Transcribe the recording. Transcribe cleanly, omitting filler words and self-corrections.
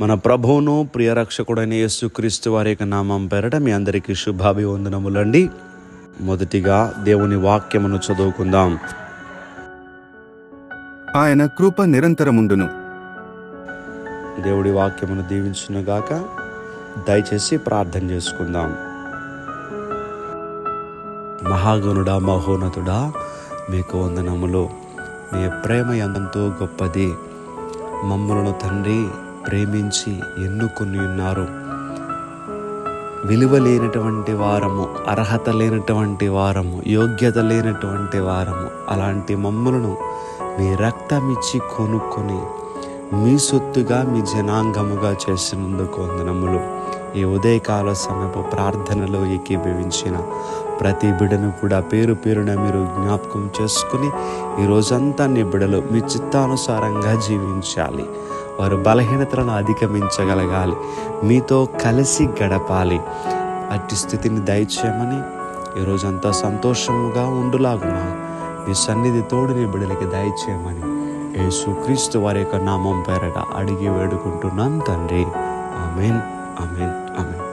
మన ప్రభువును ప్రియ రక్షకుడైన యేసుక్రీస్తు వారి యొక్క నామం పేరట మీ అందరికీ శుభాభివందనములండి. మొదటిగా దేవుని వాక్యమును చదువుకుందాం. ఆయన కృప నిరంతరముండును. దేవుడి వాక్యమును దీవించునుగాక. దయచేసి ప్రార్థన చేసుకుందాం. మహాగణుడా, మహోన్నతుడా, మీకు వందనములు. మీ ప్రేమ ఎంతో గొప్పది. మమ్మలను తండ్రి ప్రేమించి ఎన్నుకొని ఉన్నారు. విలువ లేనటువంటి వారము, అర్హత లేనటువంటి వారము, యోగ్యత లేనటువంటి వారము, అలాంటి మమ్మలను మీ రక్తం ఇచ్చి కొనుక్కొని మీ సొత్తుగా, మీ జనాంగముగా చేసినందుకు వందనములు. ఈ ఉదయకాల సమయపు ప్రార్థనలో ఏకీభవించిన ప్రతి బిడ్డను కూడా పేరు పేరున మీరు జ్ఞాపకం చేసుకుని ఈ రోజంతా నీ బిడ్డలు మీ చిత్తానుసారంగా జీవించాలి. వారు బలహీనతలను అధిగమించగలగాలి, మీతో కలిసి గడపాలి. అట్టి స్థితిని దయచేయమని, ఈరోజంతా సంతోషముగా ఉండులాగున మీ సన్నిధి తోడు నీ బిడ్డలకి దయచేయమని యేసుక్రీస్తు వారి యొక్క నామం పేరట అడిగి వేడుకుంటున్నాం తండ్రి. ఆమేన్, ఆమేన్, ఆమేన్.